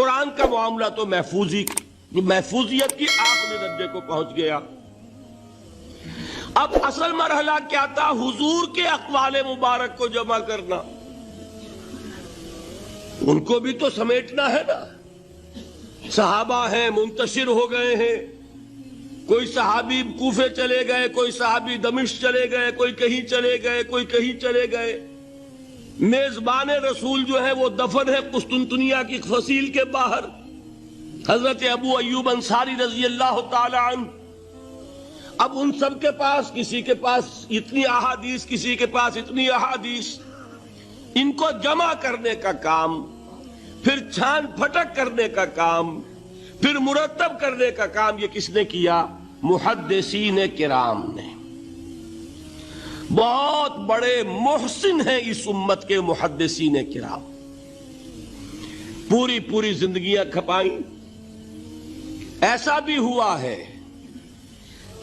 قرآن کا معاملہ تو محفوظیت کی آخری درجے کو پہنچ گیا۔ اب اصل مرحلہ کیا تھا؟ حضور کے اقوال مبارک کو جمع کرنا، ان کو بھی تو سمیٹنا ہے نا۔ صحابہ ہیں، منتشر ہو گئے ہیں، کوئی صحابی کوفے چلے گئے، کوئی صحابی دمشق چلے گئے، کوئی کہیں چلے گئے، کوئی کہیں چلے گئے۔ میزبان رسول جو ہے وہ دفن ہے قسطنطنیہ کی فصیل کے باہر، حضرت ابو ایوب انصاری رضی اللہ تعالی عنہ۔ اب ان سب کے پاس، کسی کے پاس اتنی احادیث، کسی کے پاس اتنی احادیث، ان کو جمع کرنے کا کام، پھر چھان پھٹک کرنے کا کام، پھر مرتب کرنے کا کام، یہ کس نے کیا؟ محدثین کرام نے۔ بہت بڑے محسن ہیں اس امت کے محدثین کرام، پوری زندگیاں کھپائیں۔ ایسا بھی ہوا ہے،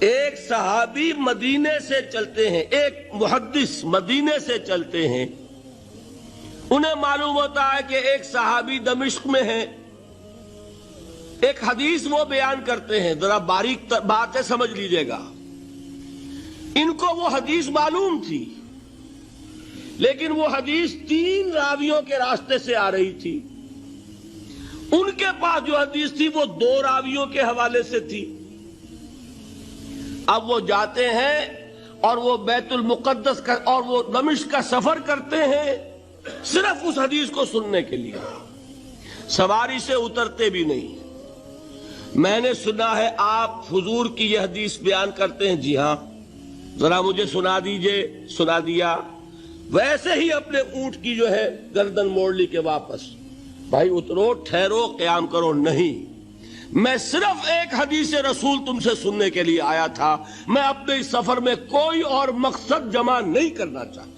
ایک صحابی مدینے سے چلتے ہیں، ایک محدث مدینے سے چلتے ہیں، انہیں معلوم ہوتا ہے کہ ایک صحابی دمشق میں ہے، ایک حدیث وہ بیان کرتے ہیں، ذرا باریک بات ہے، سمجھ لیجئے گا۔ ان کو وہ حدیث معلوم تھی، لیکن وہ حدیث 3 راویوں کے راستے سے آ رہی تھی۔ ان کے پاس جو حدیث تھی وہ 2 راویوں کے حوالے سے تھی۔ اب وہ جاتے ہیں اور وہ بیت المقدس کا اور وہ دمشق کا سفر کرتے ہیں صرف اس حدیث کو سننے کے لیے، سواری سے اترتے بھی نہیں۔ میں نے سنا ہے آپ حضور کی یہ حدیث بیان کرتے ہیں، جی ہاں، ذرا مجھے سنا دیجئے۔ سنا دیا، ویسے ہی اپنے اونٹ کی جو ہے گردن موڑ لی کہ واپس، بھائی اترو، ٹھہرو، قیام کرو۔ نہیں، میں صرف ایک حدیث رسول تم سے سننے کے لیے آیا تھا، میں اپنے اس سفر میں کوئی اور مقصد جمع نہیں کرنا چاہتا۔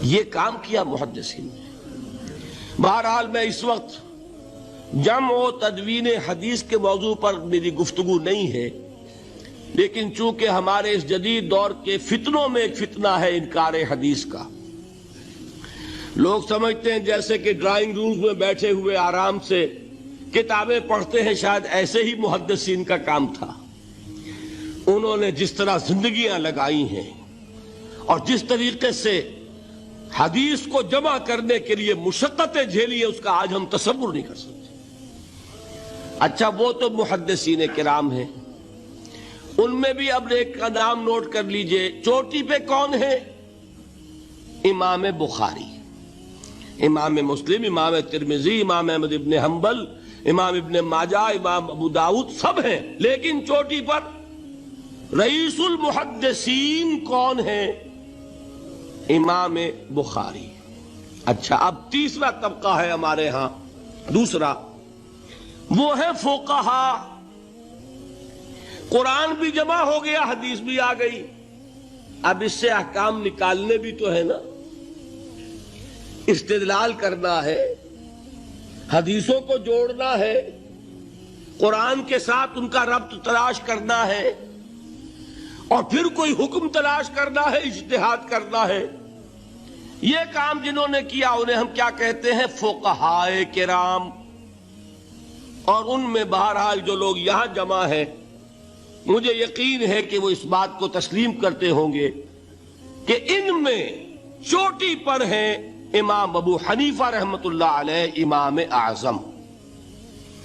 یہ کام کیا محدثین نے۔ بہرحال میں اس وقت جمع و تدوین حدیث کے موضوع پر میری گفتگو نہیں ہے، لیکن چونکہ ہمارے اس جدید دور کے فتنوں میں ایک فتنہ ہے انکار حدیث کا۔ لوگ سمجھتے ہیں جیسے کہ ڈرائنگ رومز میں بیٹھے ہوئے آرام سے کتابیں پڑھتے ہیں، شاید ایسے ہی محدثین کا کام تھا۔ انہوں نے جس طرح زندگیاں لگائی ہیں اور جس طریقے سے حدیث کو جمع کرنے کے لیے مشقتیں جھیلی ہیں، اس کا آج ہم تصور نہیں کر سکتے۔ اچھا، وہ تو محدثین کرام ہیں، ان میں بھی اب ایک کا نام نوٹ کر لیجئے، چوٹی پہ کون ہے؟ امام بخاری، امام مسلم، امام ترمذی، امام احمد ابن حنبل، امام ابن ماجہ، امام ابو داؤد، سب ہیں، لیکن چوٹی پر رئیس المحدثین کون ہے؟ امام بخاری۔ اچھا، اب تیسرا طبقہ ہے ہمارے ہاں، دوسرا، وہ ہے فقہا۔ قرآن بھی جمع ہو گیا، حدیث بھی آ گئی، اب اس سے احکام نکالنے بھی تو ہے نا، استدلال کرنا ہے، حدیثوں کو جوڑنا ہے، قرآن کے ساتھ ان کا ربط تلاش کرنا ہے، اور پھر کوئی حکم تلاش کرنا ہے، اجتہاد کرنا ہے۔ یہ کام جنہوں نے کیا انہیں ہم کیا کہتے ہیں؟ فقہائے کرام۔ اور ان میں بہرحال جو لوگ یہاں جمع ہیں، مجھے یقین ہے کہ وہ اس بات کو تسلیم کرتے ہوں گے کہ ان میں چوٹی پر ہیں امام ابو حنیفہ رحمۃ اللہ علیہ، امام اعظم۔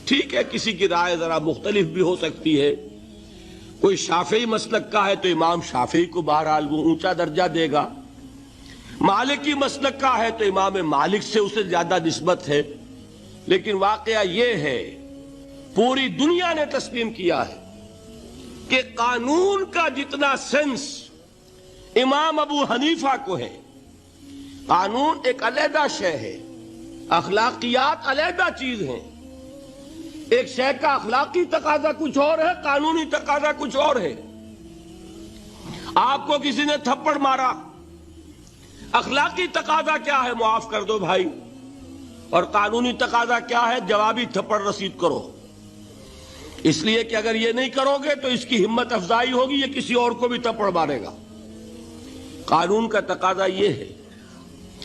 ٹھیک ہے، کسی کی رائے ذرا مختلف بھی ہو سکتی ہے، کوئی شافعی مسلک کا ہے تو امام شافعی کو بہرحال وہ اونچا درجہ دے گا، مالکی مسلک کا ہے تو امام مالک سے اسے زیادہ نسبت ہے۔ لیکن واقعہ یہ ہے، پوری دنیا نے تسلیم کیا ہے کہ قانون کا جتنا سینس امام ابو حنیفہ کو ہے، قانون ایک علیحدہ شے ہے، اخلاقیات علیحدہ چیز ہیں۔ ایک شے کا اخلاقی تقاضا کچھ اور ہے، قانونی تقاضا کچھ اور ہے۔ آپ کو کسی نے تھپڑ مارا، اخلاقی تقاضا کیا ہے؟ معاف کر دو بھائی، اور قانونی تقاضا کیا ہے؟ جوابی تھپڑ رسید کرو، اس لیے کہ اگر یہ نہیں کرو گے تو اس کی ہمت افزائی ہوگی، یہ کسی اور کو بھی تھپڑ مارے گا۔ قانون کا تقاضا یہ ہے،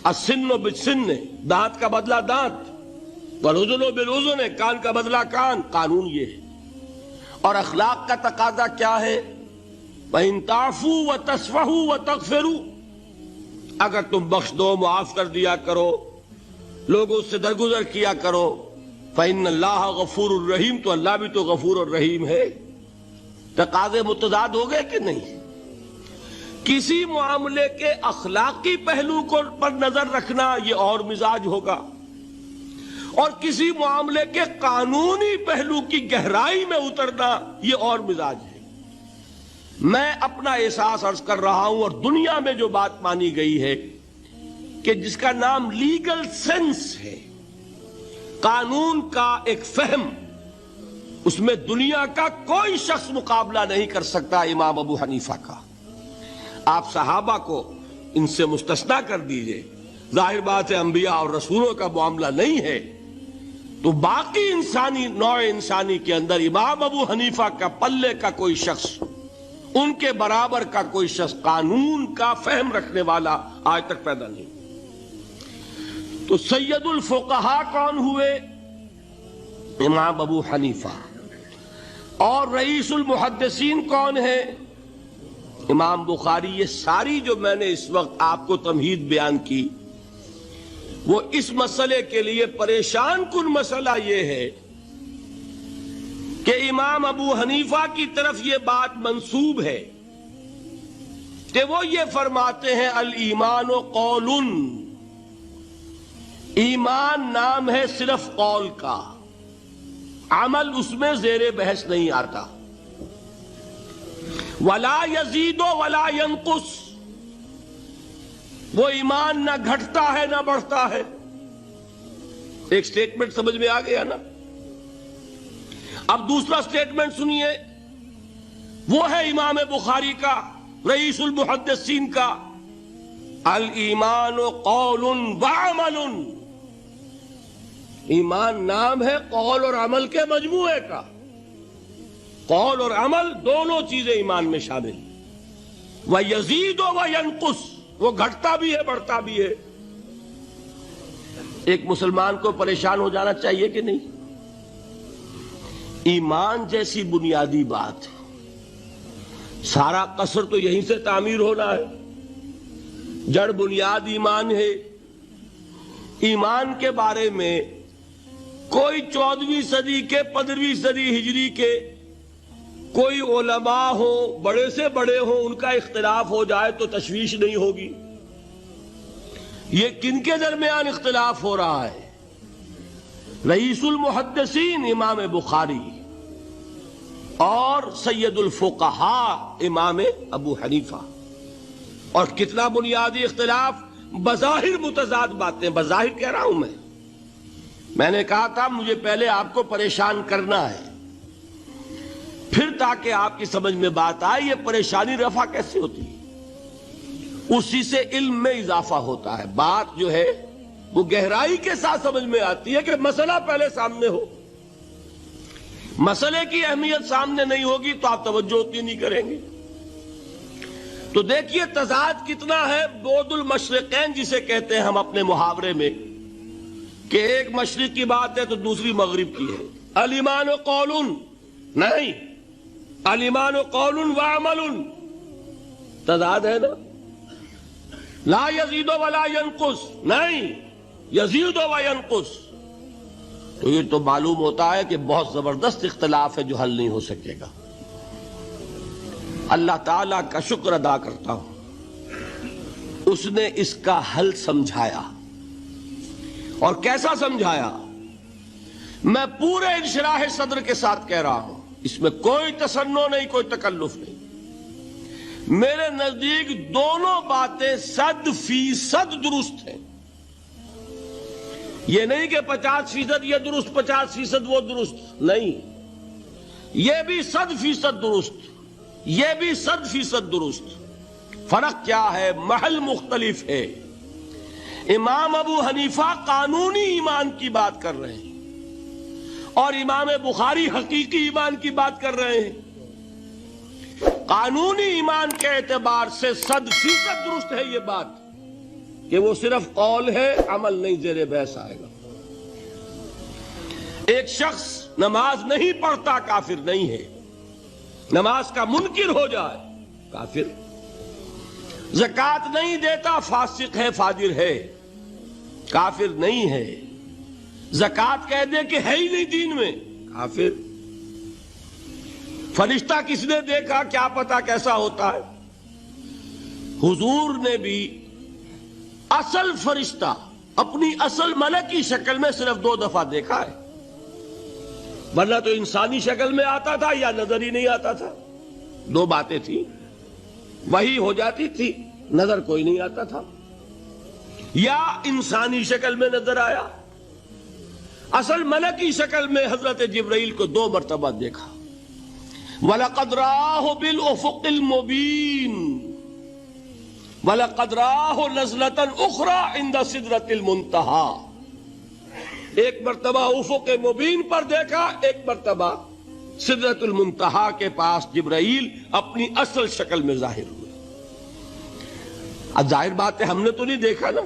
السن بالسن، دانت کا بدلہ دانت، والأذن بالأذن، کان کا بدلہ کان، قانون یہ ہے۔ اور اخلاق کا تقاضا کیا ہے؟ وَإِن تَعْفُوا وَتَصْفَحُوا وَتَغْفِرُوا، اگر تم بخش دو، معاف کر دیا کرو، لوگوں سے درگزر کیا کرو، فَإِنَّ اللَّهَ غَفُورٌ الرحیم، تو اللہ بھی تو غفور الرحیم ہے۔ تقاضے متضاد ہو گئے کہ نہیں؟ کسی معاملے کے اخلاقی پہلو کو پر نظر رکھنا یہ اور مزاج ہوگا، اور کسی معاملے کے قانونی پہلو کی گہرائی میں اترنا یہ اور مزاج ہے۔ میں اپنا احساس عرض کر رہا ہوں، اور دنیا میں جو بات مانی گئی ہے کہ جس کا نام لیگل سینس ہے، قانون کا ایک فہم، اس میں دنیا کا کوئی شخص مقابلہ نہیں کر سکتا امام ابو حنیفہ کا۔ آپ صحابہ کو ان سے مستثنیٰ کر دیجئے، ظاہر بات ہے انبیاء اور رسولوں کا معاملہ نہیں ہے، تو باقی انسانی نوع انسانی کے اندر امام ابو حنیفہ کا پلے کا کوئی شخص، ان کے برابر کا کوئی شخص قانون کا فہم رکھنے والا آج تک پیدا نہیں۔ تو سید الفقہاء کون ہوئے؟ امام ابو حنیفہ۔ اور رئیس المحدثین کون ہے؟ امام بخاری۔ یہ ساری جو میں نے اس وقت آپ کو تمہید بیان کی، وہ اس مسئلے کے لیے پریشان کن مسئلہ یہ ہے کہ امام ابو حنیفہ کی طرف یہ بات منسوب ہے کہ وہ یہ فرماتے ہیں الایمان قول، ایمان نام ہے صرف قول کا، عمل اس میں زیر بحث نہیں آتا۔ ولا یزید ولا ینقص، وہ ایمان نہ گھٹتا ہے نہ بڑھتا ہے۔ ایک سٹیٹمنٹ سمجھ میں آ گیا نا؟ اب دوسرا سٹیٹمنٹ سنیے، وہ ہے امام بخاری کا، رئیس المحدثین کا، الایمان قول وعمل، ایمان نام ہے قول اور عمل کے مجموعے کا، قول اور عمل دونوں چیزیں ایمان میں شامل۔ وَيَزِيدُ وَيَنْقُصُ، وہ گھٹتا بھی ہے بڑھتا بھی ہے۔ ایک مسلمان کو پریشان ہو جانا چاہیے کہ نہیں؟ ایمان جیسی بنیادی بات، سارا قصر تو یہیں سے تعمیر ہونا ہے، جڑ بنیاد ایمان ہے۔ ایمان کے بارے میں کوئی 14ویں صدی کے 15ویں صدی ہجری کے کوئی علماء ہوں، بڑے سے بڑے ہوں، ان کا اختلاف ہو جائے تو تشویش نہیں ہوگی۔ یہ کن کے درمیان اختلاف ہو رہا ہے؟ رئیس المحدثین امام بخاری اور سید الفقہاء امام ابو حنیفہ۔ اور کتنا بنیادی اختلاف، بظاہر متضاد باتیں، بظاہر کہہ رہا ہوں میں نے کہا تھا مجھے پہلے آپ کو پریشان کرنا ہے، پھر تاکہ آپ کی سمجھ میں بات آئے یہ پریشانی رفع کیسے ہوتی ہے۔ اسی سے علم میں اضافہ ہوتا ہے، بات جو ہے وہ گہرائی کے ساتھ سمجھ میں آتی ہے کہ مسئلہ پہلے سامنے ہو۔ مسئلے کی اہمیت سامنے نہیں ہوگی تو آپ توجہ اتنی نہیں کریں گے۔ تو دیکھیے تضاد کتنا ہے، بعد المشرقین جسے کہتے ہیں ہم اپنے محاورے میں، کہ ایک مشرق کی بات ہے تو دوسری مغرب کی ہے۔ الایمان قول، نہیں، الایمان قول وعمل، تضاد ہے نا۔ لا یزید ولا ینقص، نہیں، یزید وینقص، تو یہ تو معلوم ہوتا ہے کہ بہت زبردست اختلاف ہے جو حل نہیں ہو سکے گا۔ اللہ تعالیٰ کا شکر ادا کرتا ہوں، اس نے اس کا حل سمجھایا۔ اور کیسا سمجھایا؟ میں پورے انشراح صدر کے ساتھ کہہ رہا ہوں، اس میں کوئی تصنع نہیں، کوئی تکلف نہیں۔ میرے نزدیک دونوں باتیں 100% درست ہیں۔ یہ نہیں کہ 50% یہ درست 50% وہ درست، نہیں، یہ بھی 100% درست، یہ بھی 100% درست۔ فرق کیا ہے؟ محل مختلف ہے۔ امام ابو حنیفہ قانونی ایمان کی بات کر رہے ہیں اور امام بخاری حقیقی ایمان کی بات کر رہے ہیں۔ قانونی ایمان کے اعتبار سے 100% درست ہے یہ بات کہ وہ صرف قول ہے، عمل نہیں، زیر بحث آئے گا۔ ایک شخص نماز نہیں پڑھتا کافر نہیں ہے، نماز کا منکر ہو جائے کافر، زکوٰۃ نہیں دیتا فاسق ہے فاجر ہے، کافر نہیں ہے، زکوٰۃ کہہ دے کہ ہے ہی نہیں دین میں، کافر۔ فرشتہ کس نے دیکھا کیا پتا کیسا ہوتا ہے؟ حضور نے بھی اصل فرشتہ اپنی اصل ملک کی شکل میں صرف 2 دفعہ دیکھا ہے، ورنہ تو انسانی شکل میں آتا تھا یا نظر ہی نہیں آتا تھا۔ 2 باتیں تھیں، وہی ہو جاتی تھی، نظر کوئی نہیں آتا تھا، یا انسانی شکل میں نظر آیا۔ اصل ملکی شکل میں حضرت جبرائیل کو 2 مرتبہ دیکھا۔ وَلَقَدْ رَآهُ بِالْأُفُقِ الْمُبِينِ وَلَقَدْ رَآهُ نَزْلَةً أُخْرَى عِنْدَ سِدْرَةِ الْمُنْتَهَى، ایک مرتبہ افق مبین پر دیکھا، ایک مرتبہ سدرۃ المنتہا کے پاس جبرائیل اپنی اصل شکل میں ظاہر ہوئے۔ اب ظاہر بات ہے ہم نے تو نہیں دیکھا نا،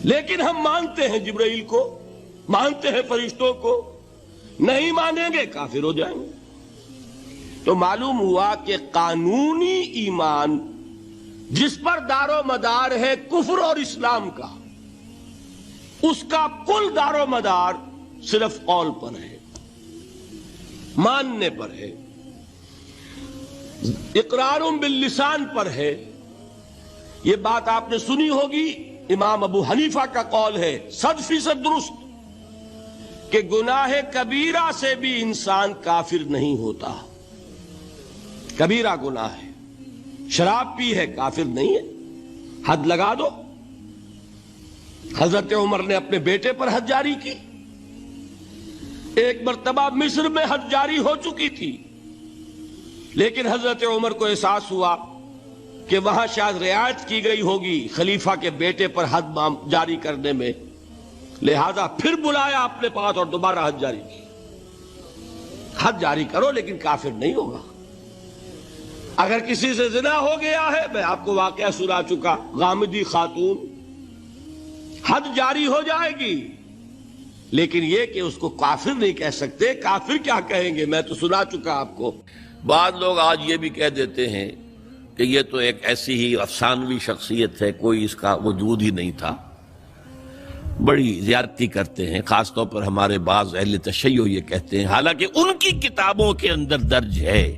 لیکن ہم مانتے ہیں جبرائیل کو، مانتے ہیں فرشتوں کو، نہیں مانیں گے کافر ہو جائیں گے۔ تو معلوم ہوا کہ قانونی ایمان جس پر دار و مدار ہے کفر اور اسلام کا، اس کا کل دار و مدار صرف قول پر ہے، ماننے پر ہے، اقرار باللسان پر ہے۔ یہ بات آپ نے سنی ہوگی، امام ابو حنیفہ کا قول ہے 100% درست کہ گناہ کبیرہ سے بھی انسان کافر نہیں ہوتا۔ کبیرہ گناہ ہے، شراب پی ہے، کافر نہیں ہے، حد لگا دو۔ حضرت عمر نے اپنے بیٹے پر حد جاری کی، ایک مرتبہ مصر میں حد جاری ہو چکی تھی، لیکن حضرت عمر کو احساس ہوا کہ وہاں شاید رعایت کی گئی ہوگی خلیفہ کے بیٹے پر حد جاری کرنے میں، لہذا پھر بلایا اپنے پاس اور دوبارہ حد جاری کی۔ حد جاری کرو لیکن کافر نہیں ہوگا۔ اگر کسی سے زنا ہو گیا ہے، میں آپ کو واقعہ سنا چکا، غامدی خاتون، حد جاری ہو جائے گی، لیکن یہ کہ اس کو کافر نہیں کہہ سکتے۔ کافر کیا کہیں گے، میں تو سنا چکا آپ کو۔ بعض لوگ آج یہ بھی کہہ دیتے ہیں کہ یہ تو ایک ایسی ہی افسانوی شخصیت ہے، کوئی اس کا وجود ہی نہیں تھا۔ بڑی زیادتی کرتے ہیں، خاص طور پر ہمارے بعض اہل تشیع یہ کہتے ہیں، حالانکہ ان کی کتابوں کے اندر درج ہے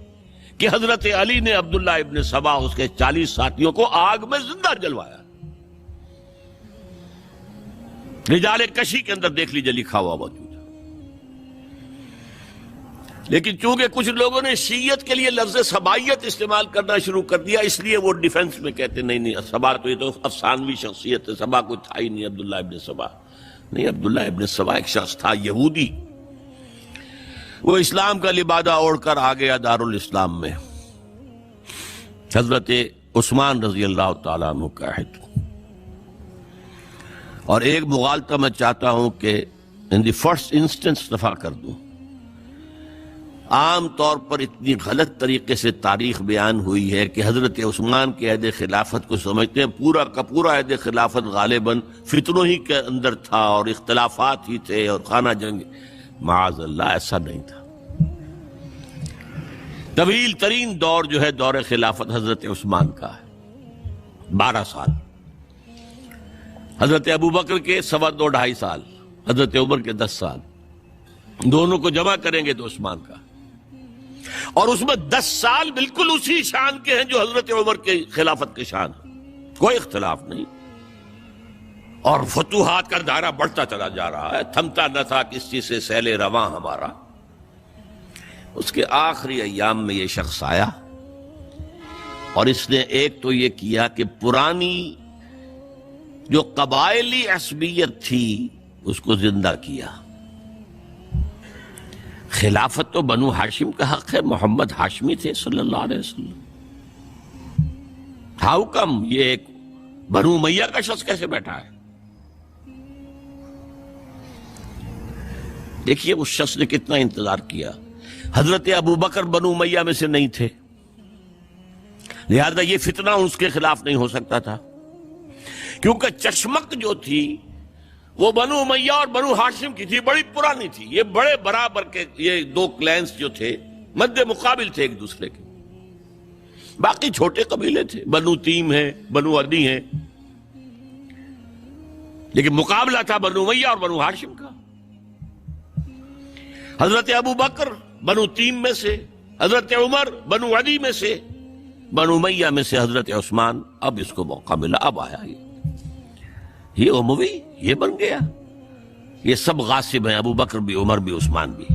کہ حضرت علی نے عبداللہ ابن سبا اس کے 40 ساتھیوں کو آگ میں زندہ جلوایا۔ رجال کشی کے اندر دیکھ لیجیے لکھا ہوا موجود ہے۔ لیکن چونکہ کچھ لوگوں نے شیعت کے لیے لفظ سبائیت استعمال کرنا شروع کر دیا، اس لیے وہ ڈیفنس میں کہتے نہیں سبا تو یہ تو افسانوی شخصیت ہے، سبا کوئی تھا ہی نہیں عبداللہ ابن سبا۔ نہیں، عبداللہ ابن سبا ایک شخص تھا یہودی، وہ اسلام کا لبادہ اوڑھ کر آ گیا دارالاسلام میں۔ حضرت عثمان رضی اللہ تعالیٰ عنہ کا عہد۔ اور ایک مغالطہ میں چاہتا ہوں کہ ان دی فرسٹ انسٹنس دفاع کر دوں۔ عام طور پر اتنی غلط طریقے سے تاریخ بیان ہوئی ہے کہ حضرت عثمان کے عہد خلافت کو سمجھتے ہیں پورا کا پورا عہد خلافت غالباً فتنوں ہی کے اندر تھا اور اختلافات ہی تھے اور خانہ جنگ۔ معاذ اللہ، ایسا نہیں تھا۔ طویل ترین دور جو ہے دور خلافت حضرت عثمان کا ہے، 12 سال۔ حضرت ابوبکر کے 2.5 سال، حضرت عمر کے 10 سال، دونوں کو جمع کریں گے تو عثمان کا، اور اس میں 10 سال بالکل اسی شان کے ہیں جو حضرت عمر کے خلافت کے شان ہیں، کوئی اختلاف نہیں۔ اور فتوحات کا دائرہ بڑھتا چلا جا رہا ہے، تھمتا نہ تھا کس چیز سے سیل رواں ہمارا۔ اس کے آخری ایام میں یہ شخص آیا اور اس نے ایک تو یہ کیا کہ پرانی جو قبائلی عصبیت تھی اس کو زندہ کیا۔ خلافت تو بنو ہاشم کا حق ہے، محمد ہاشمی تھے صلی اللہ علیہ وسلم، ہاؤ کم یہ ایک بنو امیہ کا شخص کیسے بیٹھا ہے؟ دیکھیے اس شخص نے کتنا انتظار کیا۔ حضرت ابوبکر بنو امیہ میں سے نہیں تھے، لہذا یہ فتنہ اس کے خلاف نہیں ہو سکتا تھا، کیونکہ چشمک جو تھی وہ بنو امیہ اور بنو ہاشم کی تھی، بڑی پرانی تھی، یہ بڑے برابر کے یہ دو کلینز جو تھے مد مقابل تھے ایک دوسرے کے، باقی چھوٹے قبیلے تھے، بنو تیم ہے، بنو عدی ہے، لیکن مقابلہ تھا بنو امیہ اور بنو ہاشم کا۔ حضرت ابو بکر بنو تیم میں سے، حضرت عمر بنو عدی میں سے، بنو امیہ میں سے حضرت عثمان۔ اب اس کو موقع ملا، اب آیا یہ اموی، یہ بن گیا، یہ سب غاصب ہیں، ابو بکر بھی، عمر بھی، عثمان بھی۔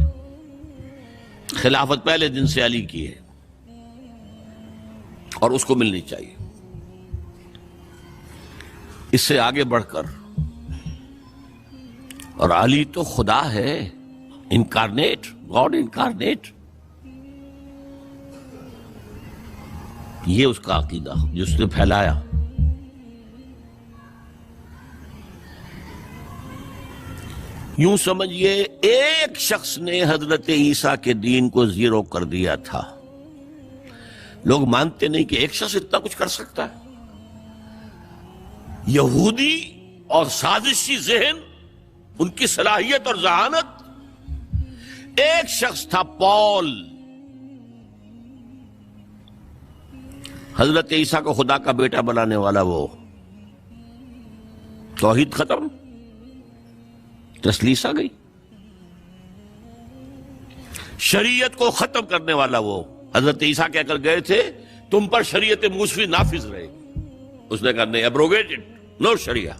خلافت پہلے دن سے علی کی ہے اور اس کو ملنی چاہیے۔ اس سے آگے بڑھ کر، اور علی تو خدا ہے، انکارنیٹ، گاڈ انکارنیٹ، یہ اس کا عقیدہ جس نے پھیلایا۔ یوں سمجھئے ایک شخص نے حضرت عیسیٰ کے دین کو زیرو کر دیا تھا۔ لوگ مانتے نہیں کہ ایک شخص اتنا کچھ کر سکتا ہے۔ یہودی اور سازشی ذہن، ان کی صلاحیت اور ذہانت، ایک شخص تھا پال، حضرت عیسیٰ کو خدا کا بیٹا بنانے والا، وہ توحید ختم، تسلیس آ گئی، شریعت کو ختم کرنے والا وہ حضرت عیسیٰ کہہ کر گئے تھے تم پر شریعت موسوی نافذ رہے گی، اس نے کہا نہیں، ایبروگیٹڈ، نو شریعہ۔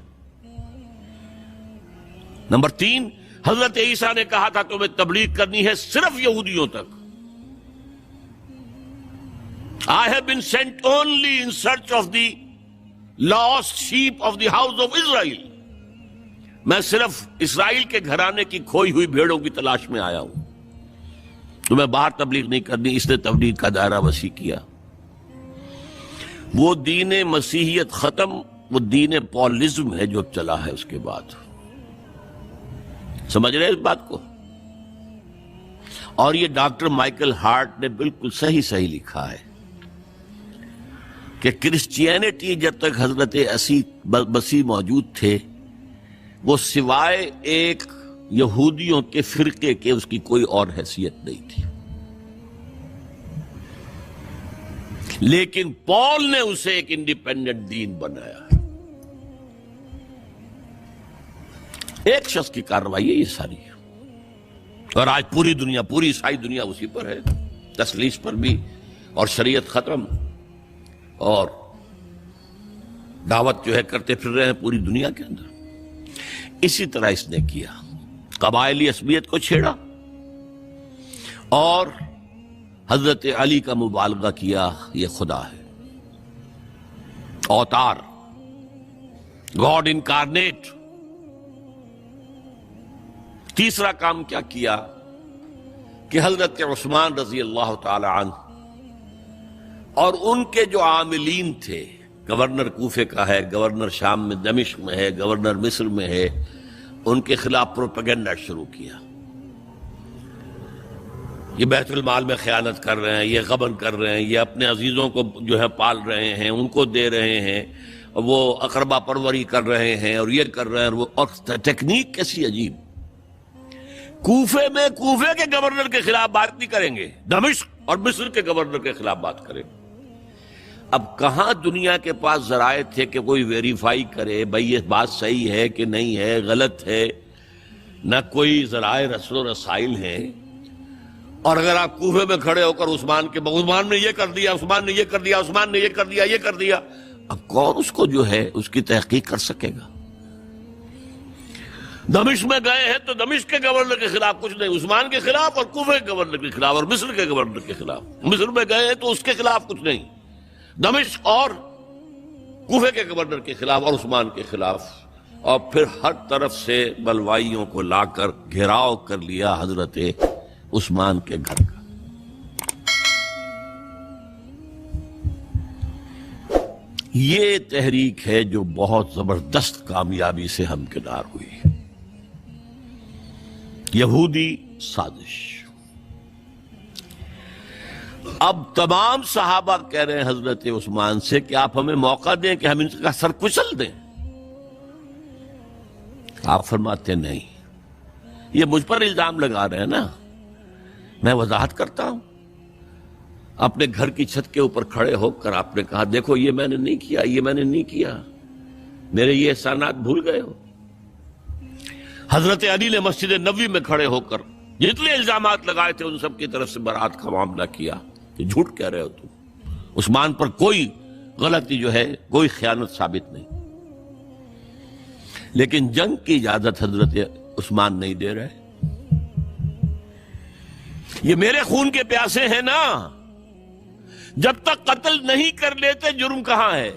نمبر 3، حضرت عیسیٰ نے کہا تھا تمہیں تبلیغ کرنی ہے صرف یہودیوں تک۔ I have been sent only in search of the lost sheep of the house of Israel۔ میں صرف اسرائیل کے گھرانے کی کھوئی ہوئی بھیڑوں کی تلاش میں آیا ہوں، تمہیں باہر تبلیغ نہیں کرنی۔ اس نے تبلیغ کا دائرہ وسیع کیا۔ وہ دین مسیحیت ختم، وہ دین پالزم ہے جو چلا ہے اس کے بعد۔ سمجھ رہے اس بات کو؟ اور یہ ڈاکٹر مائیکل ہارٹ نے بالکل صحیح لکھا ہے کہ کرسچینٹی جب تک حضرت مسیح موجود تھے، وہ سوائے ایک یہودیوں کے فرقے کے اس کی کوئی اور حیثیت نہیں تھی، لیکن پال نے اسے ایک انڈیپینڈنٹ دین بنایا۔ ایک شخص کی کارروائی ہے یہ ساری، اور آج پوری دنیا، پوری عیسائی دنیا اسی پر ہے، تسلیس پر بھی، اور شریعت ختم، اور دعوت جو ہے کرتے پھر رہے ہیں پوری دنیا کے اندر۔ اسی طرح اس نے کیا، قبائلی عصبیت کو چھیڑا اور حضرت علی کا مبالغہ کیا، یہ خدا ہے، اوتار، گاڈ انکارنیٹ۔ تیسرا کام کیا کیا کہ حضرت عثمان رضی اللہ تعالی عنہ اور ان کے جو عاملین تھے، گورنر کوفے کا ہے، گورنر شام میں دمشق میں ہے، گورنر مصر میں ہے، ان کے خلاف پروپیگنڈا شروع کیا۔ یہ بیت المال میں خیانت کر رہے ہیں، یہ غبن کر رہے ہیں، یہ اپنے عزیزوں کو جو ہے پال رہے ہیں، ان کو دے رہے ہیں، وہ اقربا پروری کر رہے ہیں، اور یہ کر رہے ہیں، اور ٹیکنیک کیسی عجیب۔ کوفے میں کوفے کے گورنر کے خلاف بات نہیں کریں گے، دمشق اور مصر کے گورنر کے خلاف بات کریں گے۔ اب کہاں دنیا کے پاس ذرائع تھے کہ کوئی ویریفائی کرے بھئی یہ بات صحیح ہے کہ نہیں ہے، غلط ہے، نہ کوئی ذرائع رسل و رسائل ہیں۔ اور اگر آپ کوفے میں کھڑے ہو کر عثمان نے یہ کر دیا، عثمان نے یہ کر دیا، عثمان نے یہ کر دیا، یہ کر دیا، اب کون اس کو جو ہے اس کی تحقیق کر سکے گا؟ دمشق میں گئے ہیں تو دمشق کے گورنر کے خلاف کچھ نہیں، عثمان کے خلاف، اور کوفے کے گورنر کے خلاف، اور مصر کے گورنر کے خلاف۔ مصر میں گئے ہیں تو اس کے خلاف کچھ نہیں، دمشق اور کوفے کے گورنر کے خلاف اور عثمان کے خلاف، اور پھر ہر طرف سے بلوائیوں کو لا کر گھیراؤ کر لیا حضرت عثمان کے گھر کا۔ یہ تحریک ہے جو بہت زبردست کامیابی سے ہمکنار ہوئی، یہودی سازش۔ اب تمام صحابہ کہہ رہے ہیں حضرت عثمان سے کہ آپ ہمیں موقع دیں کہ ہم ان کا سر کچل دیں۔ آپ فرماتے نہیں، یہ مجھ پر الزام لگا رہے ہیں نا، میں وضاحت کرتا ہوں۔ اپنے گھر کی چھت کے اوپر کھڑے ہو کر آپ نے کہا دیکھو یہ میں نے نہیں کیا، یہ میں نے نہیں کیا، میرے یہ احسانات بھول گئے ہو۔ حضرت علی نے مسجد نبوی میں کھڑے ہو کر جتنے الزامات لگائے تھے ان سب کی طرف سے برات کا معاملہ کیا کہ جھوٹ کہہ رہے ہو تم، عثمان پر کوئی غلطی جو ہے، کوئی خیانت ثابت نہیں۔ لیکن جنگ کی اجازت حضرت عثمان نہیں دے رہے۔ یہ میرے خون کے پیاسے ہیں نا، جب تک قتل نہیں کر لیتے جرم کہاں ہے؟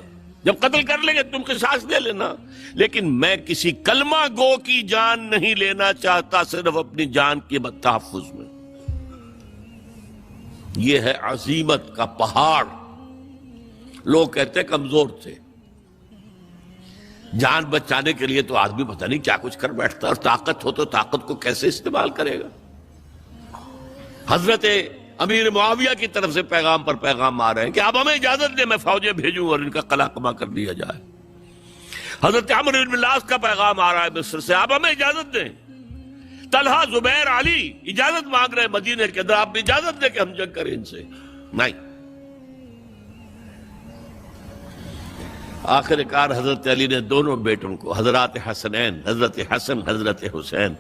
جب قتل کر لیں گے تم قصاص دے لینا، لیکن میں کسی کلمہ گو کی جان نہیں لینا چاہتا، صرف اپنی جان کے تحفظ میں۔ یہ ہے عزیمت کا پہاڑ۔ لوگ کہتے کمزور تھے، جان بچانے کے لیے تو آدمی پتہ نہیں کیا کچھ کر بیٹھتا، اور طاقت ہو تو طاقت کو کیسے استعمال کرے گا۔ حضرت امیر معاویہ کی طرف سے پیغام پر پیغام آ رہے ہیں کہ اب ہمیں اجازت دیں میں فوجیں بھیجوں اور ان کا قلع کما کر دیا جائے۔ حضرت عمرو بن العاص کا پیغام آ رہا ہے مصر سے، اب ہمیں اجازت دیں۔ طلحہ، زبیر، علی اجازت مانگ رہے ہیں مدینے کے اندر، آپ بھی اجازت دیں کہ ہم جنگ کریں ان سے۔ نہیں۔ آخر کار حضرت علی نے دونوں بیٹوں کو، حضرات حسنین، حضرت حسن، حضرت حسین،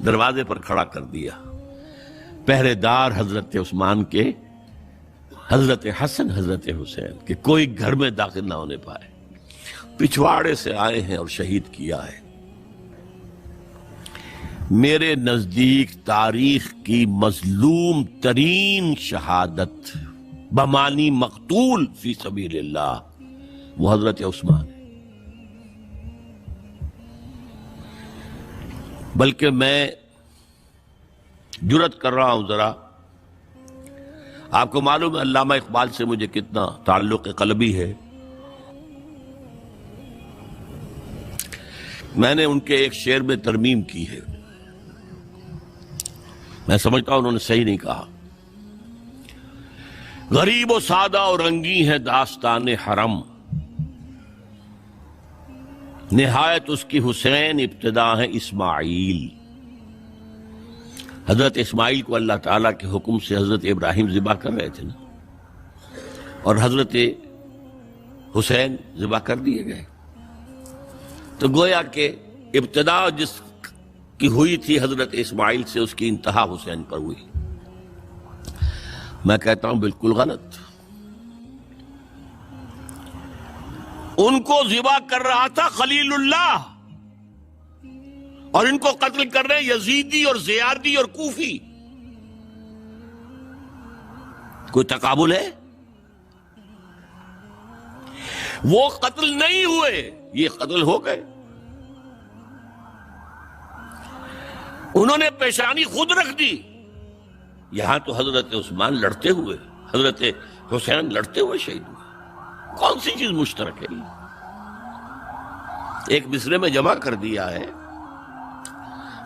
دروازے پر کھڑا کر دیا۔ پہرے دار حضرت عثمان کے حضرت حسن، حضرت حسین، کہ کوئی گھر میں داخل نہ ہونے پائے۔ پچھواڑے سے آئے ہیں اور شہید کیا ہے۔ میرے نزدیک تاریخ کی مظلوم ترین شہادت بمانی مقتول فی سبیل اللہ وہ حضرت عثمان ہے۔ بلکہ میں جرات کر رہا ہوں ذرا، آپ کو معلوم ہے علامہ اقبال سے مجھے کتنا تعلق قلبی ہے۔ میں نے ان کے ایک شعر میں ترمیم کی ہے، میں سمجھتا ہوں انہوں نے صحیح نہیں کہا۔ غریب و سادہ اور رنگی ہے داستان حرم، نہایت اس کی حسین ابتدا ہے اسماعیل۔ حضرت اسماعیل کو اللہ تعالیٰ کے حکم سے حضرت ابراہیم ذبح کر رہے تھے نا، اور حضرت حسین ذبح کر دیے گئے، تو گویا کہ ابتدا جس کی ہوئی تھی حضرت اسماعیل سے، اس کی انتہا حسین پر ہوئی۔ میں کہتا ہوں بالکل غلط۔ ان کو ذبح کر رہا تھا خلیل اللہ، اور ان کو قتل کر رہے یزیدی اور زیادی اور کوفی۔ کوئی تقابل ہے؟ وہ قتل نہیں ہوئے، یہ قتل ہو گئے۔ انہوں نے پیشانی خود رکھ دی۔ یہاں تو حضرت عثمان لڑتے ہوئے، حضرت حسین لڑتے ہوئے شہید ہوئے۔ کون سی چیز مشترک ہے؟ ایک مصرے میں جمع کر دیا ہے،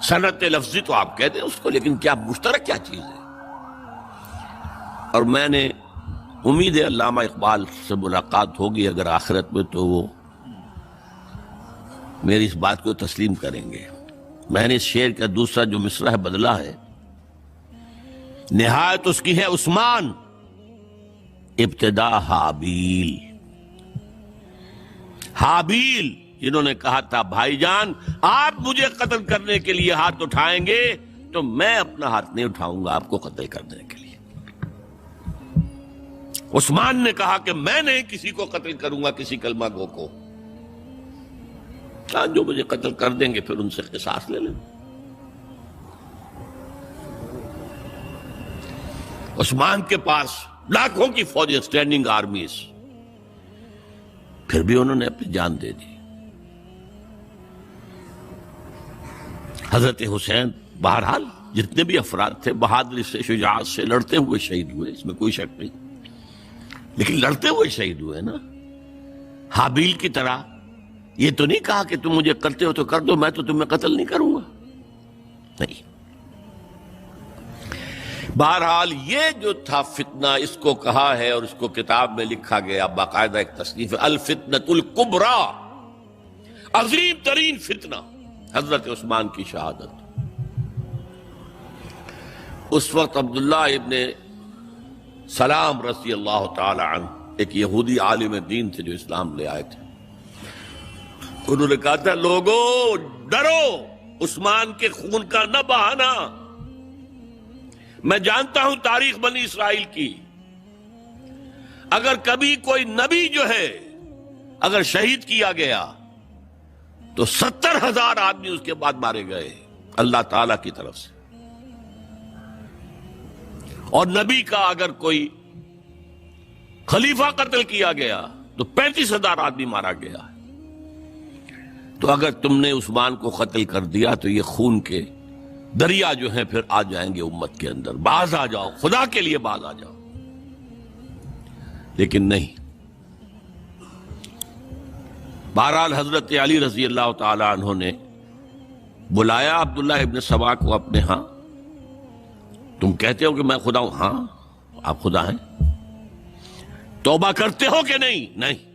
صنعت لفظی تو آپ کہتے ہیں اس کو، لیکن کیا مشترک کیا چیز ہے؟ اور میں نے امید ہے علامہ اقبال سے ملاقات ہوگی اگر آخرت میں، تو وہ میری اس بات کو تسلیم کریں گے۔ میں نے اس شعر کا دوسرا جو مصرع ہے بدلا ہے، نہایت اس کی ہے عثمان ابتدا حابیل۔ حابیل جنہوں نے کہا تھا بھائی جان آپ مجھے قتل کرنے کے لیے ہاتھ اٹھائیں گے تو میں اپنا ہاتھ نہیں اٹھاؤں گا آپ کو قتل کرنے کے لیے۔ عثمان نے کہا کہ میں نہیں کسی کو قتل کروں گا، کسی کلمہ گو کو، جو مجھے قتل کر دیں گے پھر ان سے قصاص لے لیں۔ عثمان کے پاس لاکھوں کی فوجیں، اسٹینڈنگ آرمیز، پھر بھی انہوں نے اپنی جان دے دی۔ حضرت حسین بہرحال جتنے بھی افراد تھے بہادری سے، شجاعت سے لڑتے ہوئے شہید ہوئے، اس میں کوئی شک نہیں، لیکن لڑتے ہوئے شہید ہوئے نا۔ حابیل کی طرح یہ تو نہیں کہا کہ تم مجھے کرتے ہو تو کر دو، میں تو تمہیں قتل نہیں کروں گا، نہیں۔ بہرحال یہ جو تھا فتنہ، اس کو کہا ہے اور اس کو کتاب میں لکھا گیا، باقاعدہ ایک تصنیف ہے، الفتنۃ الکبریٰ، عظیم ترین فتنہ، حضرت عثمان کی شہادت۔ اس وقت عبداللہ ابن سلام رضی اللہ تعالی عنہ ایک یہودی عالم دین تھے جو اسلام لے آئے تھے، انہوں نے کہا تھا لوگوں ڈرو، عثمان کے خون کا نہ بہانا۔ میں جانتا ہوں تاریخ بنی اسرائیل کی، اگر کبھی کوئی نبی جو ہے اگر شہید کیا گیا تو 70,000 آدمی اس کے بعد مارے گئے اللہ تعالی کی طرف سے، اور نبی کا اگر کوئی خلیفہ قتل کیا گیا تو 35,000 آدمی مارا گیا۔ تو اگر تم نے عثمان کو قتل کر دیا تو یہ خون کے دریا جو ہیں پھر آ جائیں گے امت کے اندر، باز آ جاؤ، خدا کے لیے باز آ جاؤ۔ لیکن نہیں، بہرحال حضرت علی رضی اللہ تعالی عنہ نے بلایا عبداللہ ابن سبا کو اپنے ہاں۔ تم کہتے ہو کہ میں خدا ہوں؟ ہاں آپ خدا ہیں۔ توبہ کرتے ہو کہ نہیں؟ نہیں۔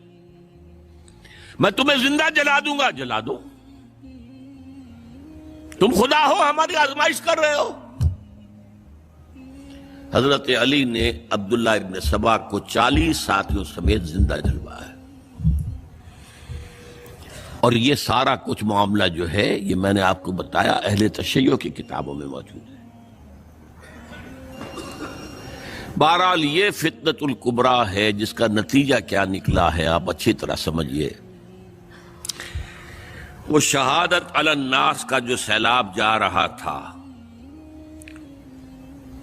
میں تمہیں زندہ جلا دوں گا؟ جلا دو۔ تم خدا ہو، ہماری آزمائش کر رہے ہو۔ حضرت علی نے عبداللہ ابن سبا کو 40 ساتھیوں سمیت زندہ جلوایا، اور یہ سارا کچھ معاملہ جو ہے یہ میں نے آپ کو بتایا اہل تشیع کی کتابوں میں موجود ہے۔ بہرحال یہ فتنۃ الکبریٰ ہے، جس کا نتیجہ کیا نکلا ہے آپ اچھی طرح سمجھیے۔ وہ شہادت علی الناس کا جو سیلاب جا رہا تھا،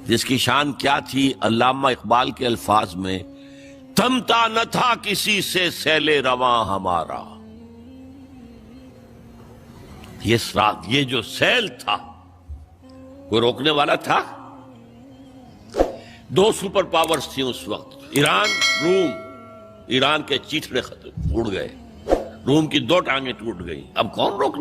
جس کی شان کیا تھی، علامہ اقبال کے الفاظ میں تھمتا نہ تھا کسی سے سیل رواں ہمارا۔ یہ جو سیل تھا کوئی روکنے والا تھا؟ 2 سپر پاورز تھیں اس وقت، ایران، روم۔ ایران کے چیتڑے ٹوٹ گئے، روم کی 2 ٹانگیں ٹوٹ گئیں، اب کون روک